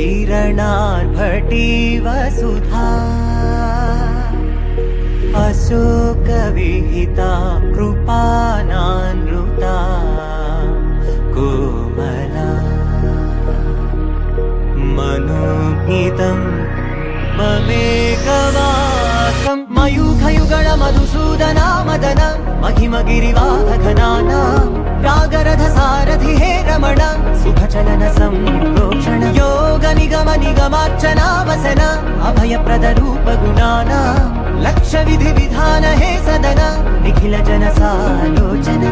किरणार्भटी वसुधा अशोकविहिता कृपानानृता कोमला मनोज्ञितं ममेकवासं मयूखयुगळ मधुसूदना मदन महिमगिरिवाहघनाना रागरथ सारथि हे रमण सुखचलन संप्रोक्षण योग निगम निगमार्चना वसन अभयप्रद रूप गुणाना लक्ष्य विधि विधान हे सदन निखिल जन सालोचन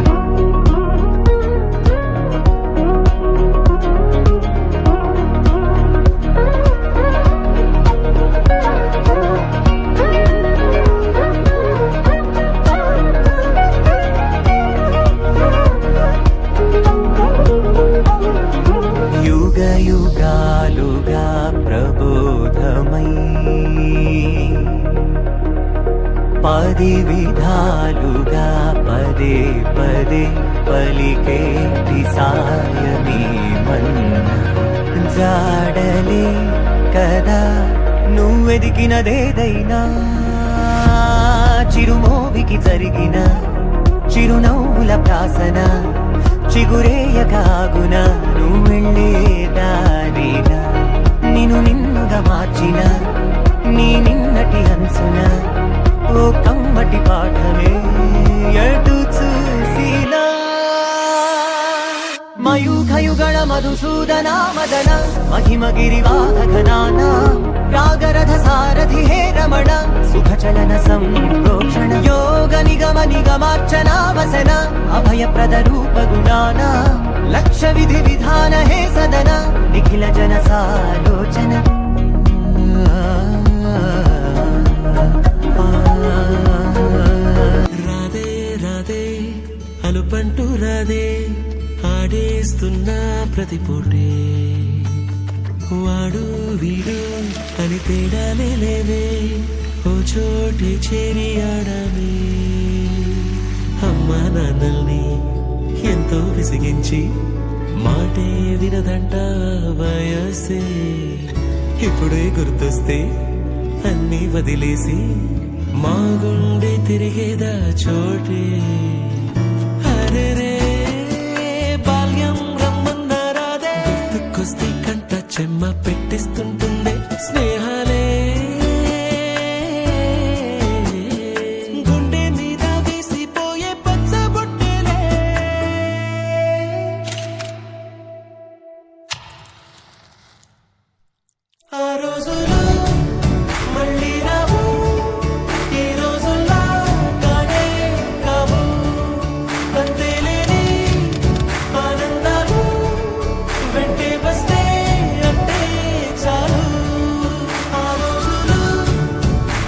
युगालुगा प्रबोधमयी पदि विधालुगा पदे पदे पलिकेटि सायमे मन्न जाडले कदा నువ్వెదికినదేదైనా చిరుమోవికి జరిగిన చిరునవ్వుల ప్రాసన చిగురేయకాగున నువ్వెళ్ళే దారిన నిన్ను నిన్నుగా మార్చిన నీ నిన్నటి హంసున ఓ కమ్మటి పాఠమే ఎటు చూసినా మయూఖయుగళ మధుసూదనా మదన महिमगिरिवाहघनाना रागरथ सारथि हे रमण सुखचलन संप्रोक्षण योग निगम निगमार्चना वसन अभयप्रद रूप गुणाना लक्ष्य विधि विधान हे सदन निखिल जन सालोचन రాధే రాధే అనుపంటూ రాధే ఆడేస్తున్న ప్రతి పూటే వాడు వీడు అని తేడాలే లేవే ఓ చోటే చేరి ఆడమే అమ్మా నాన్నల్ని ఎంతో విసిగించి మాటే వినదంట వయసే ఇప్పుడే గుర్తొస్తే అన్నీ వదిలేసి మా గుండె తిరిగేదా చోటే అరే రే బాల్యం రమ్మందరాదే గుర్తుకొస్తే కంట చెమ్మ పెట్టిస్తుంటుందే స్నేహాలే గుండె మీద వేసిపోయే పచ్చబొట్టెలే ఆ రోజులు మళ్ళీ రావు ఈ రోజుల్లో కానే కావు అంతేలేని ఆనందాలు వెంటే వస్తే అంటే చాలు ఆ రోజులు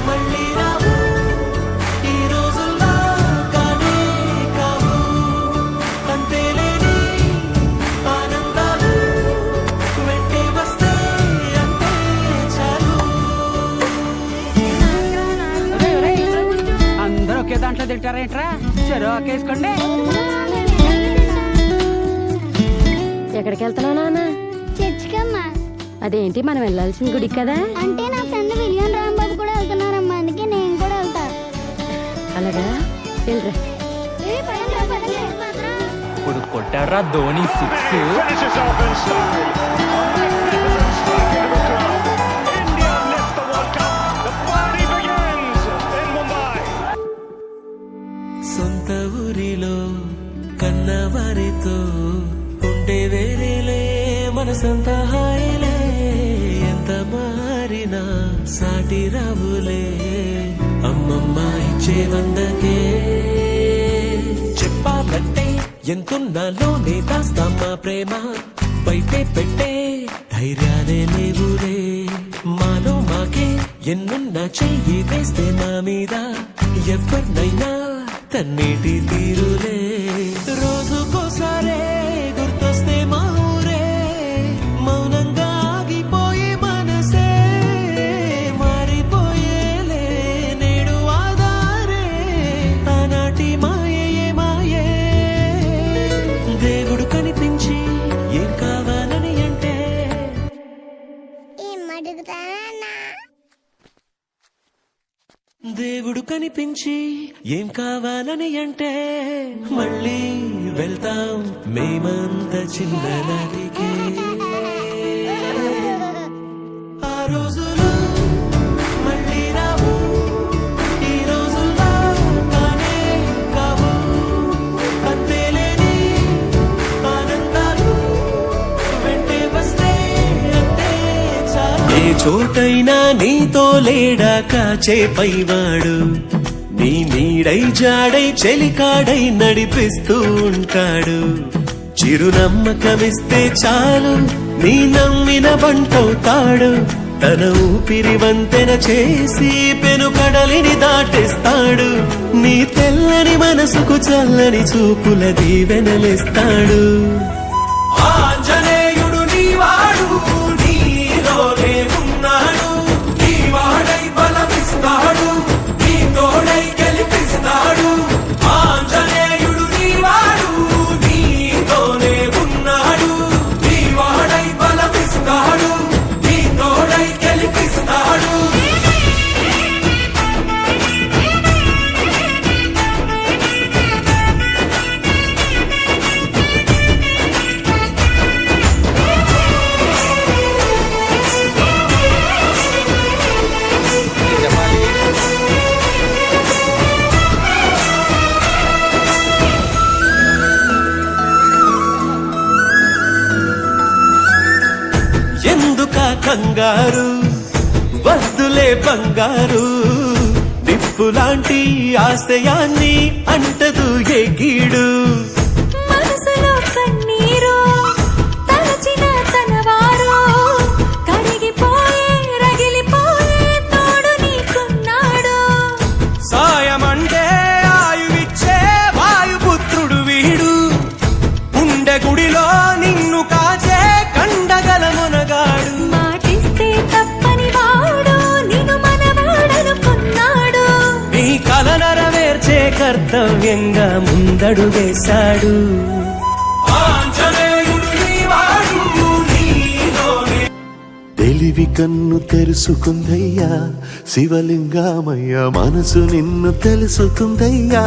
మళ్ళీ రావు ఈ రోజుల్లో కానే కావు అంతేలేని ఆనందాలు వెంటే వస్తే అంటే చాలు అందరూ ఒకే దాంట్లో తింటారేంట్రా చెరు ఒకేసుకోండి. ఎక్కడికి వెళ్తున్నావు నాన్న? చర్చికమ్మా. అదేంటి మనం వెళ్ళాల్సిన గుడికి కదా? అంటే నా ఫ్రెండ్ విలియం రాంబాబు కూడా వెళ్తున్నారమ్మా, అందుకే నేను కూడా వెళ్తా. అలాగా వెళ్ళరా. ఇప్పుడు కొట్టాడ్రా ధోని సిక్స్. సొంత ఊరిలో కన్నవారితో ఉండే వేరేలే మనసంత హాయిలే ఎంత మారినా సాటి రావులే అమ్మమ్మ ఇచ్చే వందకే చెప్పాలంటే ఎంతున్నాలోనే దాస్తామా ప్రేమ బయటే పెట్టే ధైర్యాలే లేవులే మాలో మాకే ఎన్నున్నా చెయ్యి వేస్తే మా మీద ఎవరినైనా తన్నేటి తీరులే రోజుకోసారే గుర్తొస్తే మా ఊరే మౌనంగా ఆగిపోయే మనసే మారిపోయేలే నేడు ఆధారే ఆనాటి మాయే మాయే దేవుడు కనిపించి ఏం కావాలని అంటే దేవుడు కనిపించి ఏం కావాలని అంటే మళ్ళీ వెళ్తాం మేమంత చిన్ననాటికే. ఆ రోజులు మళ్ళీ రావు, ఈ రోజుల్లో కానే కావు. అంతేలేని ఆనందాలు వెంటే వస్తే అంతే చాలు. ఏ చోటైనా నీతో లేడా కాచే పైవాడు, నీ నీడై జాడై చెలికాడై నడిపిస్తూ ఉంటాడు. చిరునమ్మకమిస్తే చాలు నీ నమ్మిన బంటవుతాడు. తన ఊపిరి వంతెన చేసి పెను కడలిని దాటిస్తాడు. నీ తెల్లని మనసుకు చల్లని చూపుల దీవెనలిస్తాడు. ఆంజనేయుడు నీవాడు, నీలోనే ఉన్నాడు. నీ వాడై బలమిస్తాడు, నీ తోడై గెలిపిస్తాడు. ఆంజనేయుడు నీవాడు, నీలోనే ఉన్నాడు. నీ వాడై బలమిస్తాడు, నీ తోడై గెలిపిస్తాడు. ఎందుక కంగారు, వద్దులే బంగారు. నిప్పులాంటి ఆశయాన్ని అంటదు ఏ కీడు. మనసులో కన్నీరు తలచిన తనవారు కరిగిపోయే రగిలిపోయే తోడు నీకున్నాడు. సాయమంటే ఆయువిచ్చే వాయుపుత్రుడు వీడు. ఉండే గుడిలో నిన్ను కాచే కండగల మునగాడు. మాటిస్తే తప్పని వాడు నిన్ను మనవాడనుకున్నాడు. నీ కల నెరవేర్చే కర్తవ్యంగా ముందడు వేశాడు. ఆంజనేయుడు నీవాడు, నీలోనే తెలివి కన్ను తెరుసుకుందయ్యా శివలింగమయ్య, మనసు నిన్ను తెలుసుకుందయ్యా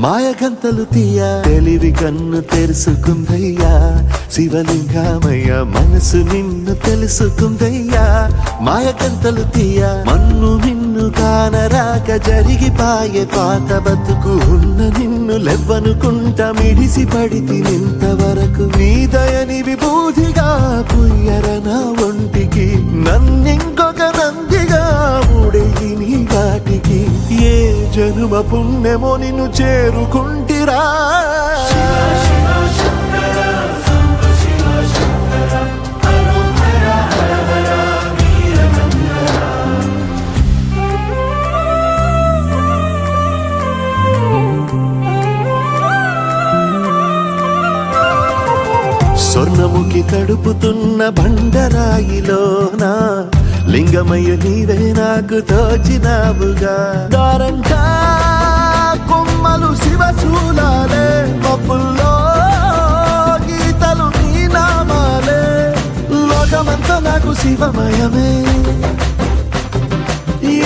మాయగంతలు తీయ. తెలివి కన్ను తెరుసుకుందయ్యా శివలింగమయ్య, మనసు నిన్ను తెలుసుకుందయ్యా మాయగంతలు తీయ. మన్ను నిన్ను కానరాక జరిగిపాయే పాత బతుకు. ఉన్న నిన్ను లెవ్వనుకుంటా మిడిసి పడితి నింతవరకు. నీ దయని విభూతిగా పుయ్యరన ఒంటికి, నన్నింకొక నందిగా ఉడేయి నీ వాటికి. ఏ జనుమ పుణ్యమో నిన్ను చేరుకుంటిరా. స్వర్ణముఖి తడుపుతున్న బండరాయిలోనా లింగమయ్య నీవే నాకు తోచినావుగా. దారంటా కొమ్మలు శివశూలాలే, మబ్బుల్లో గీతలు నీ నామాలే. లోకమంతా నాకు శివమయమే,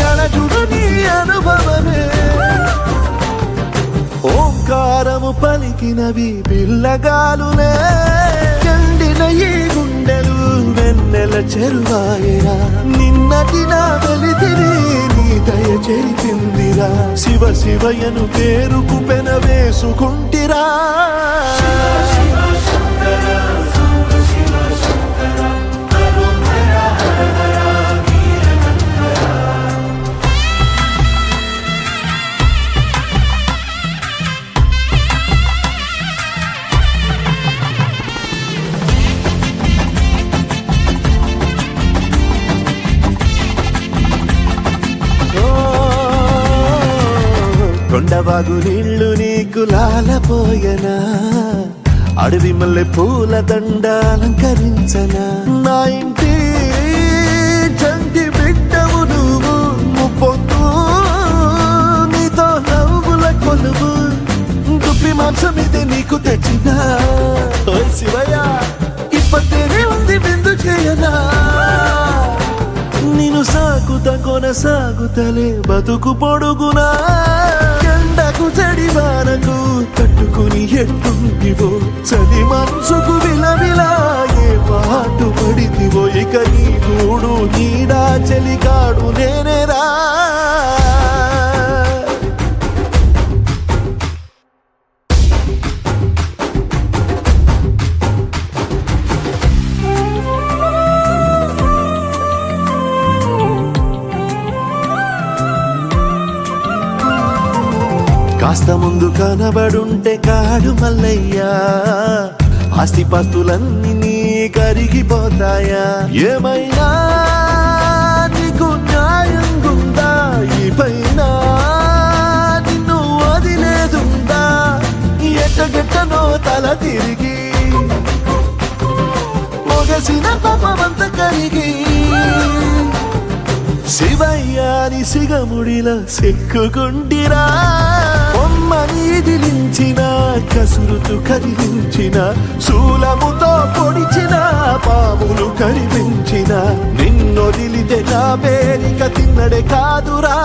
ఎడజుడు నీ అనుభవమే. ఓంకారము పలికినవి పిల్లగాలునే, ఎండిన ఈ గుండెలు వెన్నెల చెరువాయరా. నిన్నటి నా వెలితిని నీ దయ చెరిపిందిరా. శివ శివయను పేరుకు పెన వేసుకుంటిరా. కొండవాగు నీళ్లు నీకు లాలపోయనా, అడవి మల్లె పూల దండ అలంకరించనా. నా ఇంటి చంటి బిడ్డవు నువ్వు, ముప్పొద్దు నీతో నవ్వుల కొలువు. దుప్పి మాంసం ఇది నీకు తెచ్చినా. ఓ శివయ్య ఇప్పటినే ఉంది బిందు చేయనా. నిన్ను సాకుత కొన కొనసాగుతలే బతుకు పొడుగునా ఎండకు చడివానకు తట్టుకుని ఎట్టుంటివో చలి మనసుకు విలవిలా ఏ పాటు పడితివో ఇక నీ గూడు నీడా చలికాడు నేనేరా కాస్త ముందు కనబడుంటే కాడు మల్లయ్యా ఆస్తిపాస్తులన్నీ నీ కరిగిపోతాయా ఏమైనా నీకు న్యాయం గుందా ఈ పైన నిన్ను వదిలేదుందా ఎట్టగెట్టనో తల తిరిగి మొగసిన పాపమంత కరిగి శివయ్యాని సిగముడిలో సిక్కుకుంటిరా బొమ్మని దిలించిన కసురుతూ కదిలించిన శూలముతో పొడిచిన పాములు కరిపించిన నిన్నొదిలితే నా పేరిక తిన్నడే కాదురా